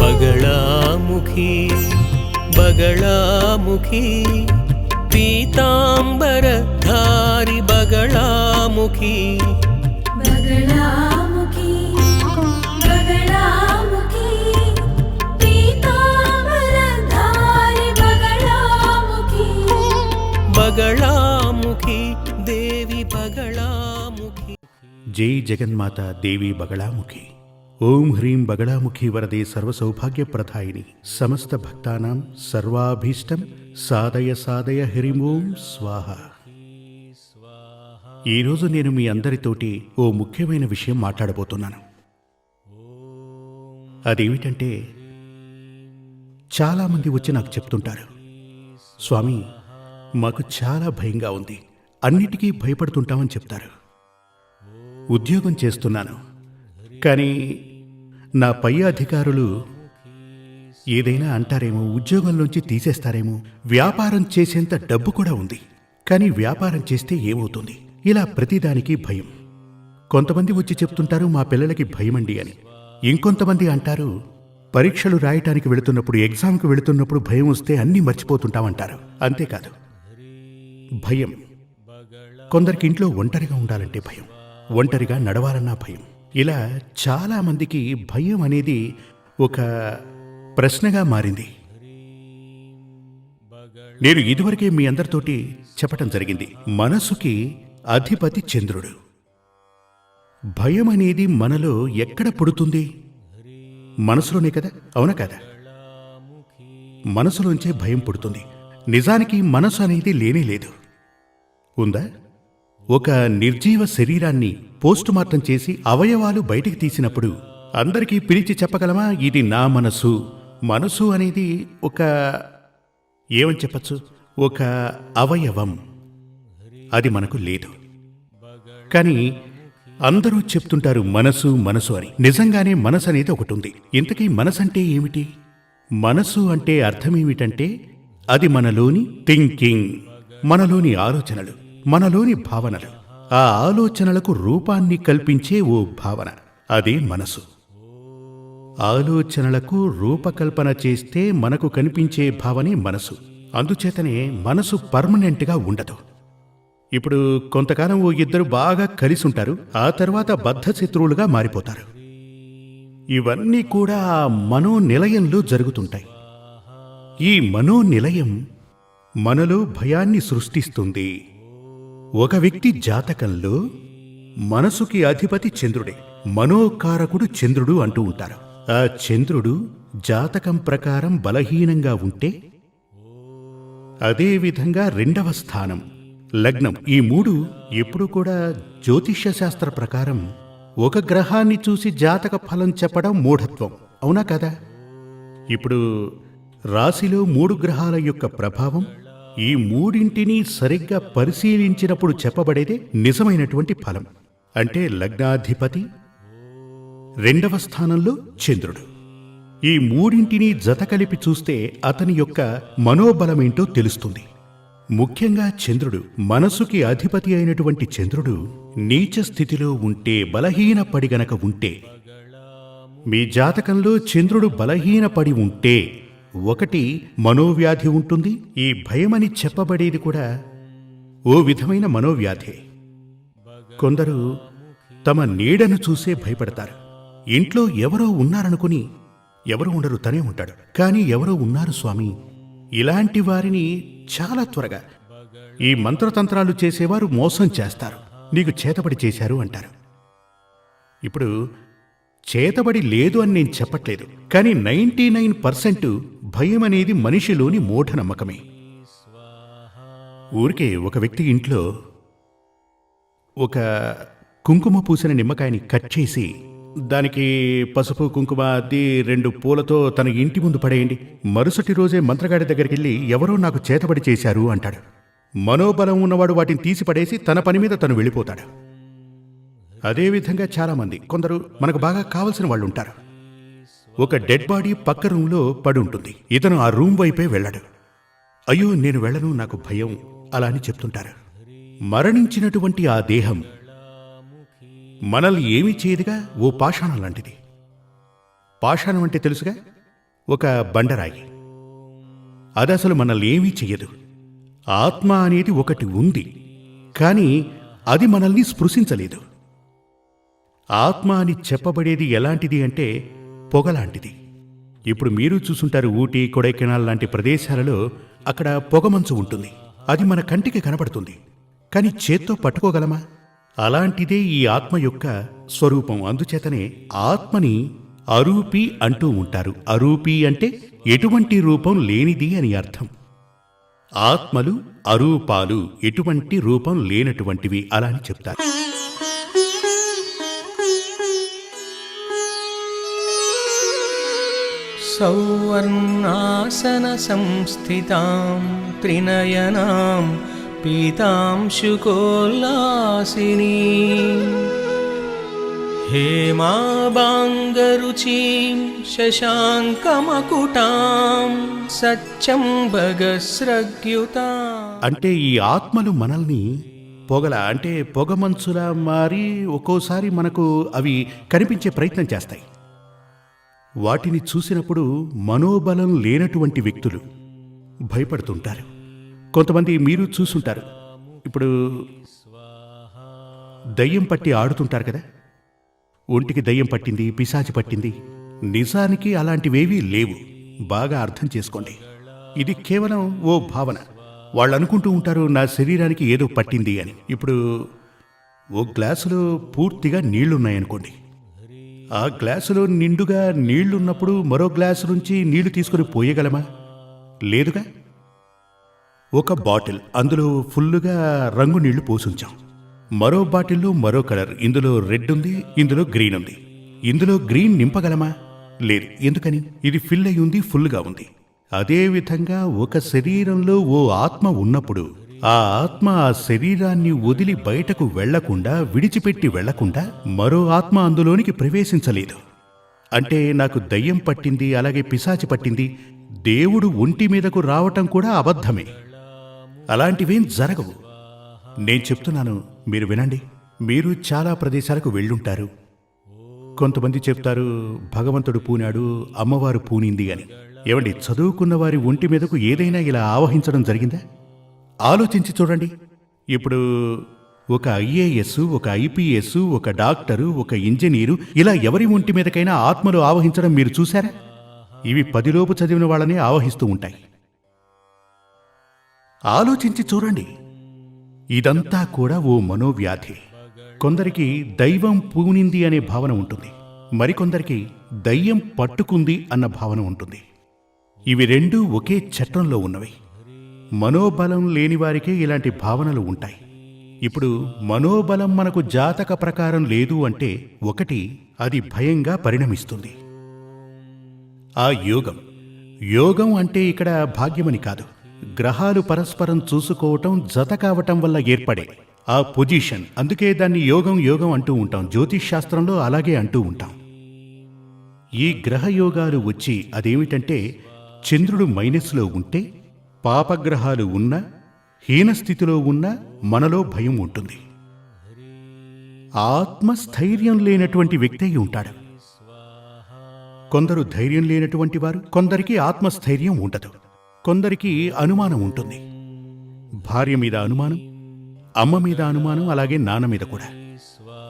बगलामुखी बगलामुखी पीतांबरधारी बगलामुखी बगलामुखी बगलामुखी पीतांबरधारी बगलामुखी बगलामुखी देवी बगलामुखी। जय जगन्माता देवी बगलामुखी। ओम ह्रीं बगलामुखी वरदे सर्वसौभाग्यप्रदायिनि समस्त भक्तानां सर्वाभीष्टं साधय साधय హ్రీం ఓం స్వాహ। ఈరోజు నేను మీ అందరితోటి ఓ ముఖ్యమైన విషయం మాట్లాడబోతున్నాను. అదేమిటంటే, చాలామంది వచ్చి నాకు చెప్తుంటారు, స్వామి మాకు చాలా భయంగా ఉంది, అన్నిటికీ భయపడుతుంటామని చెప్తారు. ఉద్యోగం చేస్తున్నాను, కానీ నా పై అధికారులు ఏదైనా అంటారేమో, ఉద్యోగంలోంచి తీసేస్తారేమో, వ్యాపారం చేసేంత డబ్బు కూడా ఉంది, కానీ వ్యాపారం చేస్తే ఏమవుతుంది, ఇలా ప్రతిదానికి భయం. కొంతమంది వచ్చి చెప్తుంటారు మా పిల్లలకి భయమండి అని. ఇంకొంతమంది అంటారు పరీక్షలు రాయటానికి వెళుతున్నప్పుడు, ఎగ్జామ్కి వెళుతున్నప్పుడు భయం వస్తే అన్నీ మర్చిపోతుంటామంటారు. అంతేకాదు, భయం కొందరికి ఇంట్లో ఒంటరిగా ఉండాలంటే భయం, ఒంటరిగా నడవాలన్నా భయం. ఇలా చాలామందికి భయం అనేది ఒక ప్రశ్నగా మారింది. నేను ఇదివరకే మీ అందరితోటి చెప్పటం జరిగింది, మనసుకి అధిపతి చంద్రుడు. భయం అనేది మనలో ఎక్కడ పుడుతుంది? మనసులోనే కదా, అవునా కదా? మనసులోంచే భయం పుడుతుంది. నిజానికి మనసు అనేది లేనే లేదు. ఉందా? ఒక నిర్జీవ శరీరాన్ని పోస్టుమార్టం చేసి అవయవాలు బయటికి తీసినప్పుడు అందరికీ పిలిచి చెప్పగలమా, ఇది నా మనసు? మనసు అనేది ఒక ఏమని చెప్పచ్చు, ఒక అవయవం. అది మనకు లేదు. కానీ అందరూ చెప్తుంటారు మనసు మనసు అని. నిజంగానే మనసు అనేది ఒకటి ఉంది. ఇంతకీ మనసు అంటే ఏమిటి? మనసు అంటే అర్థమేమిటంటే, అది మనలోని థింకింగ్, మనలోని ఆలోచనలు, మనలోని భావనలు. ఆ ఆలోచనలకు రూపాన్ని కల్పించే ఓ భావన, అదే మనసు. ఆలోచనలకు రూపకల్పన చేస్తే మనకు కనిపించే భావనే మనసు. అందుచేతనే మనసు పర్మనెంట్గా ఉండదు. ఇప్పుడు కొంతకాలం ఓ ఇద్దరు బాగా కలిసి ఉంటారు, ఆ తర్వాత బద్ధశత్రువులుగా మారిపోతారు. ఇవన్నీ కూడా ఆ మనోనిలయంలో జరుగుతుంటాయి. ఈ మనోనిలయం మనలో భయాన్ని సృష్టిస్తుంది. ఒక వ్యక్తి జాతకంలో మనసుకి అధిపతి చంద్రుడే, మనోకారకుడు చంద్రుడు అంటూ ఉంటారు. ఆ చంద్రుడు జాతకం ప్రకారం బలహీనంగా ఉంటే, అదేవిధంగా రెండవ స్థానం, లగ్నం, ఈ మూడు ఎప్పుడు కూడా జ్యోతిష్య శాస్త్ర ప్రకారం ఒక గ్రహాన్ని చూసి జాతక ఫలం చెప్పడం మూఢత్వం, అవునా కదా? ఇప్పుడు రాశిలో 3 గ్రహాల యొక్క ప్రభావం, ఈ మూడింటిని సరిగ్గా పరిశీలించినప్పుడు చెప్పబడేదే నిజమైనటువంటి ఫలం. అంటే లగ్నాధిపతి, రెండవ స్థానంలో చంద్రుడు. ఈ మూడింటిని జత కలిపి చూస్తే అతని యొక్క మనోబలమేంటో తెలుస్తుంది. ముఖ్యంగా చంద్రుడు, మనసుకి అధిపతి అయినటువంటి చంద్రుడు నీచ స్థితిలో ఉంటే, బలహీనపడి గనక ఉంటే, మీ జాతకంలో చంద్రుడు బలహీనపడి ఉంటే, ఒకటి మనోవ్యాధి ఉంటుంది. ఈ భయమని చెప్పబడేది కూడా ఓ విధమైన మనోవ్యాధే. కొందరు తమ నీడను చూసే భయపడతారు. ఇంట్లో ఎవరో ఉన్నారనుకుని, ఎవరో ఉండరు, తనే ఉంటాడు, కానీ ఎవరో ఉన్నారు స్వామి. ఇలాంటి వారిని చాలా త్వరగా ఈ మంత్రతంత్రాలు చేసేవారు మోసం చేస్తారు. నీకు చేతబడి చేశారు అంటారు. ఇప్పుడు చేతబడి లేదు అని నేను చెప్పట్లేదు, కానీ 99% భయం అనేది మనిషిలోని మూఢనమ్మకమే. ఊరికే ఒక వ్యక్తి ఇంట్లో ఒక కుంకుమ పూసిన నిమ్మకాయని కట్ చేసి, దానికి పసుపు కుంకుమ అద్ది 2 పూలతో తన ఇంటి ముందు పడేయండి, మరుసటి రోజే మంత్రగాడి దగ్గరికి వెళ్ళి ఎవరో నాకు చేతబడి చేశారు అంటాడు. మనోబలం ఉన్నవాడు వాటిని తీసి పడేసి తన పని మీద తను వెళ్ళిపోతాడు. అదేవిధంగా చాలామంది, కొందరు మనకు బాగా కావలసిన వాళ్ళు ఉంటారు. ఒక డెడ్ బాడీ పక్క రూంలో పడి ఉంటుంది, ఇతను ఆ రూమ్ వైపే వెళ్ళాడు. అయ్యో నేను వెళ్ళను, నాకు భయం, అలా అని చెప్తుంటారు. మరణించినటువంటి ఆ దేహం మనల్ని ఏమీ చేయదుగా, ఓ పాషాణం లాంటిది. పాషాణం అంటే తెలుసుగా, ఒక బండరాయి. అది అసలు మనల్ని ఏమీ చెయ్యదు. ఆత్మ అనేది ఒకటి ఉంది, కానీ అది మనల్ని స్పృశించలేదు. ఆత్మ అని చెప్పబడేది ఎలాంటిది అంటే పొగలాంటిది. ఇప్పుడు మీరు చూసుంటారు, ఊటీ, కొడైకెనాల్ లాంటి ప్రదేశాలలో అక్కడ పొగమంచు ఉంటుంది. అది మన కంటికి కనబడుతుంది, కానీ చేత్తో పట్టుకోగలమా? అలాంటిదే ఈ ఆత్మ యొక్క స్వరూపం. అందుచేతనే ఆత్మని అరూపి అంటూ ఉంటారు. అరూపి అంటే ఎటువంటి రూపం లేనిది అని అర్థం. ఆత్మలు అరూపాలు, ఎటువంటి రూపం లేనటువంటివి అలా అని చెప్తారు. సౌవర్ణాసన సంస్థితాం త్రినయనాం పీతాంశుకోల్లాసినీ హేమాబాంగరుచీం శశాంకమకుటాం సత్యంబగస్రగ్యుతా. అంటే ఈ ఆత్మలు మనల్ని పొగల అంటే పొగమంచులా మారి ఒక్కోసారి మనకు అవి కనిపించే ప్రయత్నం చేస్తాయి. వాటిని చూసినప్పుడు మనోబలం లేనటువంటి వ్యక్తులు భయపడుతుంటారు. కొంతమంది మీరు చూసుంటారు, ఇప్పుడు దయ్యం పట్టి ఆడుతుంటారు కదా, ఒంటికి దయ్యం పట్టింది, పిశాచి పట్టింది. నిజానికి అలాంటివేవీ లేవు. బాగా అర్థం చేసుకోండి. ఇది కేవలం ఓ భావన. వాళ్ళు అనుకుంటూ ఉంటారు నా శరీరానికి ఏదో పట్టింది అని. ఇప్పుడు ఓ గ్లాసులో పూర్తిగా నీళ్లున్నాయనుకోండి. ఆ గ్లాసులో నిండుగా నీళ్లున్నప్పుడు మరో గ్లాసు నుంచి నీళ్లు తీసుకుని పోయగలమా? లేదుగా. ఒక బాటిల్, అందులో ఫుల్లుగా రంగు నీళ్లు పోసుంచాం. మరో బాటిల్లో మరో కలర్, ఇందులో రెడ్ ఉంది, ఇందులో గ్రీన్ ఉంది. ఇందులో గ్రీన్ నింపగలమా? లేదు. ఎందుకని? ఇది ఫిల్ అయి ఉంది, ఫుల్గా ఉంది. అదేవిధంగా ఒక శరీరంలో ఓ ఆత్మ ఉన్నప్పుడు ఆ ఆత్మ ఆ శరీరాన్ని వదిలి బయటకు వెళ్లకుండా, విడిచిపెట్టి వెళ్లకుండా మరో ఆత్మ అందులోనికి ప్రవేశించలేదు. అంటే నాకు దయ్యం పట్టింది, అలాగే పిశాచి పట్టింది, దేవుడు ఒంటి మీదకు రావటం కూడా అబద్ధమే. అలాంటివేం జరగవు. నేను చెప్తున్నాను, మీరు వినండి. మీరు చాలా ప్రదేశాలకు వెళ్ళుంటారు. కొంతమంది చెప్తారు భగవంతుడు పూనాడు, అమ్మవారు పూనింది అని. ఏమండి, చదువుకున్న వారి ఒంటి మీదకు ఏదైనా ఇలా ఆవహించడం జరిగిందా? ఆలోచించి చూడండి. ఇప్పుడు ఒక ఐఏఎస్, ఒక ఐపీఎస్, ఒక డాక్టరు, ఒక ఇంజనీరు, ఇలా ఎవరి ఒంటి మీదకైనా ఆత్మలు ఆవహించడం మీరు చూశారా? ఇవి 10 లోపు చదివిన వాళ్ళనే ఆవహిస్తూ ఉంటాయి. ఆలోచించి చూడండి. ఇదంతా కూడా ఓ మనోవ్యాధి. కొందరికి దైవం పూనింది అనే భావన ఉంటుంది, మరికొందరికి దయ్యం పట్టుకుంది అన్న భావన ఉంటుంది. ఇవి రెండూ ఒకే చట్రంలో ఉన్నవి. మనోబలం లేని వారికే ఇలాంటి భావనలు ఉంటాయి. ఇప్పుడు మనోబలం మనకు జాతక ప్రకారం లేదు అంటే, ఒకటి, అది భయంగా పరిణమిస్తుంది. ఆ యోగం అంటే ఇక్కడ భాగ్యమని కాదు, గ్రహాలు పరస్పరం చూసుకోవటం, జత కావటం వల్ల ఏర్పడే ఆ పొజిషన్. అందుకే దాన్ని యోగం అంటూ ఉంటాం. జ్యోతిష్ శాస్త్రంలో అలాగే అంటూ ఉంటాం. ఈ గ్రహయోగాలు వచ్చి అదేమిటంటే, చంద్రుడు మైనస్లో ఉంటే, పాపగ్రహాలు ఉన్నా, హీనస్థితిలో ఉన్నా మనలో భయం ఉంటుంది. ఆత్మస్థైర్యం లేనటువంటి వ్యక్తి అయి ఉంటాడు. కొందరు ధైర్యం లేనటువంటి వారు, కొందరికి ఆత్మస్థైర్యం ఉండదు. కొందరికి అనుమానం ఉంటుంది. భార్య మీద అనుమానం, అమ్మ మీద అనుమానం, అలాగే నాన్న మీద కూడా.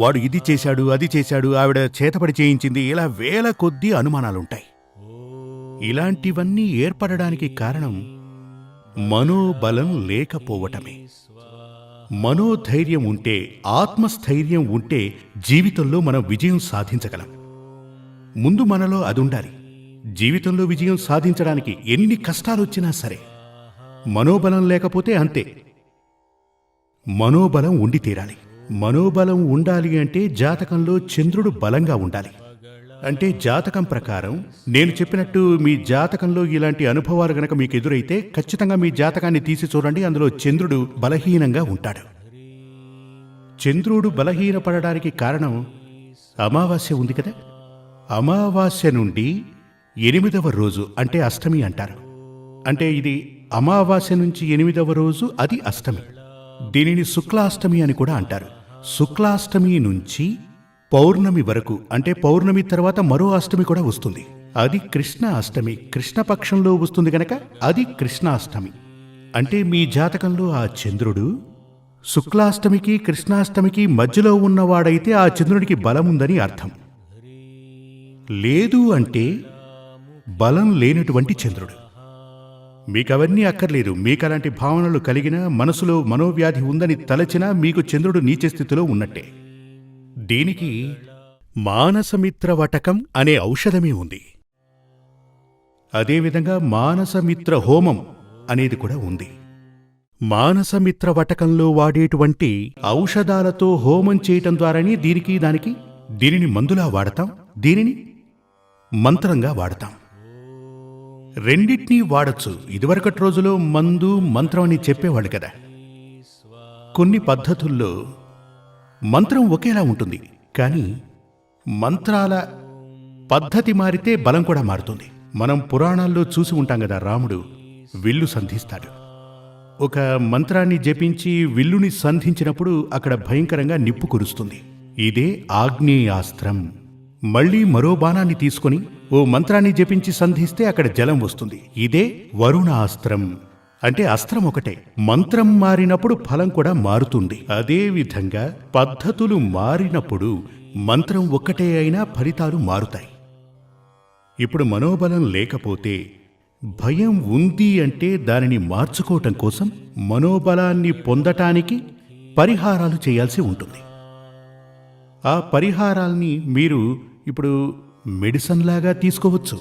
వాడు ఇది చేశాడు, అది చేశాడు, ఆవిడ చేతపడి చేయించింది, ఇలా వేల కొద్దీ అనుమానాలుంటాయి. ఇలాంటివన్నీ ఏర్పడడానికి కారణం మనోబలం లేకపోవటమే. మనోధైర్యం ఉంటే, ఆత్మస్థైర్యం ఉంటే జీవితంలో మనం విజయం సాధించగలం. ముందు మనలో అది ఉండాలి. జీవితంలో విజయం సాధించడానికి ఎన్ని కష్టాలొచ్చినా సరే, మనోబలం లేకపోతే అంతే. మనోబలం ఉండి తీరాలి. మనోబలం ఉండాలి అంటే జాతకంలో చంద్రుడు బలంగా ఉండాలి. అంటే జాతకం ప్రకారం నేను చెప్పినట్టు మీ జాతకంలో ఇలాంటి అనుభవాలు గనక మీకు ఎదురైతే ఖచ్చితంగా మీ జాతకాన్ని తీసి చూడండి. అందులో చంద్రుడు బలహీనంగా ఉంటాడు. చంద్రుడు బలహీనపడడానికి కారణం అమావాస్య ఉంది కదా. అమావాస్య నుండి 8వ రోజు అంటే అష్టమి అంటారు. అంటే ఇది అమావాస్య నుంచి 8వ రోజు, అది అష్టమి. దీనిని శుక్లాష్టమి అని కూడా అంటారు. శుక్లాష్టమి నుంచి పౌర్ణమి వరకు, అంటే పౌర్ణమి తర్వాత మరో అష్టమి కూడా వస్తుంది. అది కృష్ణ అష్టమి, కృష్ణపక్షంలో వస్తుంది గనక అది కృష్ణాష్టమి. అంటే మీ జాతకంలో ఆ చంద్రుడు శుక్లాష్టమికి కృష్ణాష్టమికి మధ్యలో ఉన్నవాడైతే ఆ చంద్రుడికి బలముందని అర్థం. లేదు అంటే బలం లేనటువంటి చంద్రుడు. మీకవన్నీ అక్కర్లేదు. మీకలాంటి భావనలు కలిగినా, మనసులో మనోవ్యాధి ఉందని తలచినా మీకు చంద్రుడు నీచ స్థితిలో ఉన్నట్టే. దీనికి మానసమిత్ర వటకం అనే ఔషధమే ఉంది. అదేవిధంగా మానసమిత్ర హోమం అనేది కూడా ఉంది. మానసమిత్ర వటకంలో వాడేటువంటి ఔషధాలతో హోమం చేయటం ద్వారానే దీనిని మందులా వాడతాం, దీనిని మంత్రంగా వాడతాం. రెండిటినీ వాడచ్చు. ఇదివరకటి రోజులో మందు మంత్రం అని చెప్పేవాళ్ళు కదా. కొన్ని పద్ధతుల్లో మంత్రం ఒకేలా ఉంటుంది, కానీ మంత్రాల పద్ధతి మారితే బలం కూడా మారుతుంది. మనం పురాణాల్లో చూసి ఉంటాం కదా, రాముడు విల్లు సంధిస్తాడు. ఒక మంత్రాన్ని జపించి విల్లుని సంధించినప్పుడు అక్కడ భయంకరంగా నిప్పు కురుస్తుంది. ఇదే ఆగ్నేయాస్త్రం. మళ్లీ మరో బాణాన్ని తీసుకొని ఓ మంత్రాన్ని జపించి సంధిస్తే అక్కడ జలం వస్తుంది. ఇదే వరుణాస్త్రం. అంటే అస్త్రం ఒకటే, మంత్రం మారినప్పుడు ఫలం కూడా మారుతుంది. అదే విధంగా పద్ధతులు మారినప్పుడు మంత్రం ఒక్కటే అయినా ఫలితాలు మారుతాయి. ఇప్పుడు మనోబలం లేకపోతే, భయం ఉంది అంటే దానిని మార్చుకోవటం కోసం మనోబలాన్ని పొందటానికి పరిహారాలు చేయాల్సి ఉంటుంది. ఆ పరిహారాల్ని మీరు ఇప్పుడు మెడిసిన్లాగా తీసుకోవచ్చు,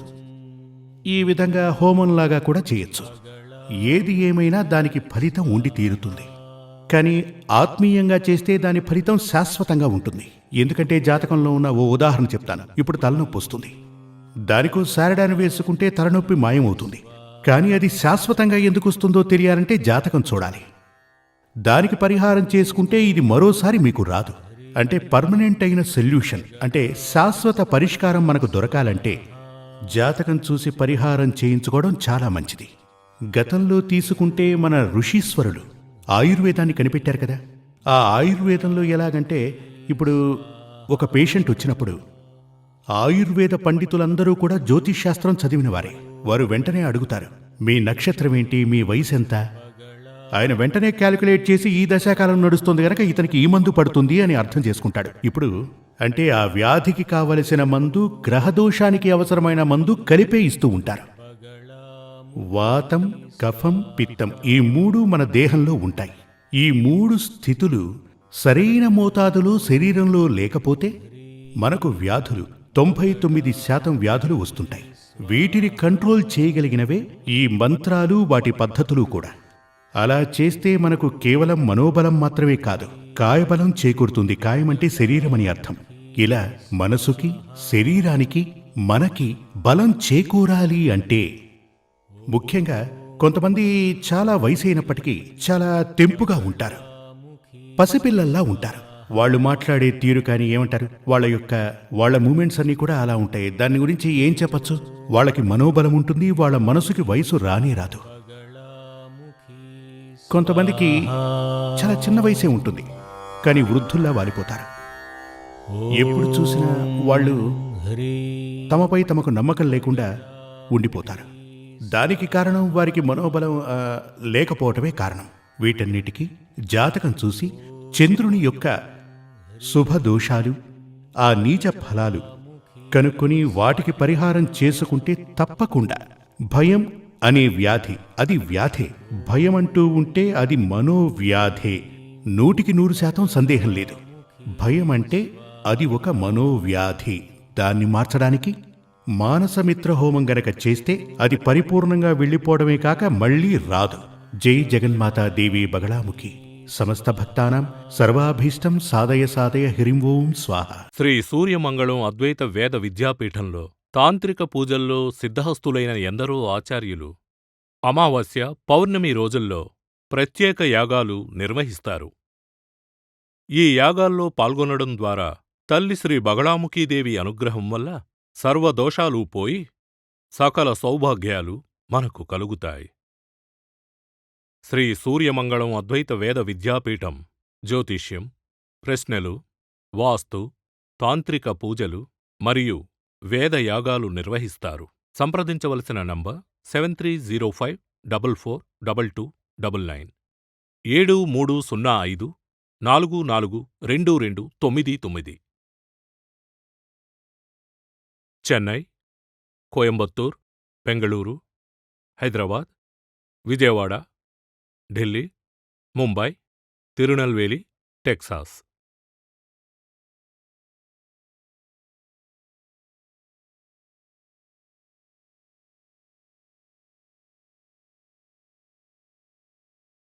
ఈ విధంగా హోమంలాగా కూడా చేయొచ్చు. ఏది ఏమైనా దానికి ఫలితం ఉండి తీరుతుంది. కానీ ఆత్మీయంగా చేస్తే దాని ఫలితం శాశ్వతంగా ఉంటుంది. ఎందుకంటే జాతకంలో ఉన్న ఓ ఉదాహరణ చెప్తాను. ఇప్పుడు తలనొప్పి వస్తుంది, దానికో సారడాన్ని వేసుకుంటే తలనొప్పి మాయమవుతుంది. కానీ అది శాశ్వతంగా ఎందుకు వస్తుందో తెలియాలంటే జాతకం చూడాలి. దానికి పరిహారం చేసుకుంటే ఇది మరోసారి మీకు రాదు. అంటే పర్మనెంట్ అయిన సొల్యూషన్, అంటే శాశ్వత పరిష్కారం మనకు దొరకాలంటే జాతకం చూసి పరిహారం చేయించుకోవడం చాలా మంచిది. గతంలో తీసుకుంటే మన ఋషీశ్వరులు ఆయుర్వేదాన్ని కనిపెట్టారు కదా. ఆ ఆయుర్వేదంలో ఎలాగంటే, ఇప్పుడు ఒక పేషెంట్ వచ్చినప్పుడు ఆయుర్వేద పండితులందరూ కూడా జ్యోతిష్శాస్త్రం చదివిన వారే. వారు వెంటనే అడుగుతారు, మీ నక్షత్రం ఏంటి, మీ వయసు ఎంత? ఆయన వెంటనే క్యాలిక్యులేట్ చేసి ఈ దశాకాలం నడుస్తుంది గనక ఇతనికి ఈ మందు పడుతుంది అని అర్థం చేసుకుంటాడు. ఇప్పుడు అంటే ఆ వ్యాధికి కావలసిన మందు, గ్రహదోషానికి అవసరమైన మందు కలిపే ఇస్తూ ఉంటారు. వాతం, కఫం, పిత్తం ఈ మూడు మన దేహంలో ఉంటాయి. ఈ మూడు స్థితులు సరైన మోతాదులో శరీరంలో లేకపోతే మనకు వ్యాధులు 99% వ్యాధులు వస్తుంటాయి. వీటిని కంట్రోల్ చేయగలిగినవే ఈ మంత్రాలు, వాటి పద్ధతులు కూడా. అలా చేస్తే మనకు కేవలం మనోబలం మాత్రమే కాదు, కాయబలం చేకూరుతుంది. కాయం అంటే శరీరం అని అర్థం. ఇలా మనసుకి, శరీరానికి, మనకి బలం చేకూరాలి అంటే ముఖ్యంగా కొంతమంది చాలా వయసైనప్పటికీ చాలా తెంపుగా ఉంటారు, పసిపిల్లల్లా ఉంటారు. వాళ్ళు మాట్లాడే తీరు కానీ ఏమంటారు, వాళ్ళ మూమెంట్స్ అన్నీ కూడా అలా ఉంటాయి. దాని గురించి ఏం చెప్పచ్చు? వాళ్ళకి మనోబలం ఉంటుంది, వాళ్ళ మనసుకి వయసు రానే రాదు. కొంతమందికి చాలా చిన్న వయసే ఉంటుంది, కానీ వృద్ధుల్లా వాలిపోతారు. ఎప్పుడు చూసినా వాళ్ళు తమపై తమకు నమ్మకం లేకుండా ఉండిపోతారు. దానికి కారణం వారికి మనోబలం లేకపోవటమే కారణం. వీటన్నిటికీ జాతకం చూసి చంద్రుని యొక్క శుభదోషాలు, ఆ నీచ ఫలాలు కనుక్కొని వాటికి పరిహారం చేసుకుంటే తప్పకుండా భయం అనే వ్యాధి, అది వ్యాధే. భయం అంటూ ఉంటే అది మనోవ్యాధే. 100% సందేహం లేదు. భయం అంటే అది ఒక మనోవ్యాధి. దాన్ని మార్చడానికి మానసమిత్ర హోమం గనక చేస్తే అది పరిపూర్ణంగా వెళ్ళిపోవడమే కాక మళ్లీ రాదు. జై జగన్మాతాదేవి బగళాముఖి. సమస్త భక్తానాం సర్వాభీష్టం సాధయ సాధయ హ్రీం ఓం స్వాహ. శ్రీ సూర్యమంగళం అద్వైత వేద విద్యాపీఠంలో తాంత్రిక పూజల్లో సిద్ధహస్తులైన ఎందరో ఆచార్యులు అమావాస్య, పౌర్ణమి రోజుల్లో ప్రత్యేక యాగాలు నిర్వహిస్తారు. ఈ యాగాల్లో పాల్గొనడం ద్వారా తల్లి శ్రీ బగళాముఖీదేవి అనుగ్రహం వల్ల సర్వదోషాలూ పోయి సకల సౌభాగ్యాలు మనకు కలుగుతాయి. శ్రీ సూర్యమంగళం అద్వైత వేద విద్యాపీఠం జ్యోతిష్యం, ప్రశ్నలు, వాస్తు, తాంత్రిక పూజలు మరియు వేద యాగాలు నిర్వహిస్తారు. సంప్రదించవలసిన నంబర్ 7305442299 7305442299. చెన్నై, కోయంబత్తూర్, బెంగళూరు, హైదరాబాద్, విజయవాడ, ఢిల్లీ, ముంబై, తిరునల్వేలి, టెక్సాస్.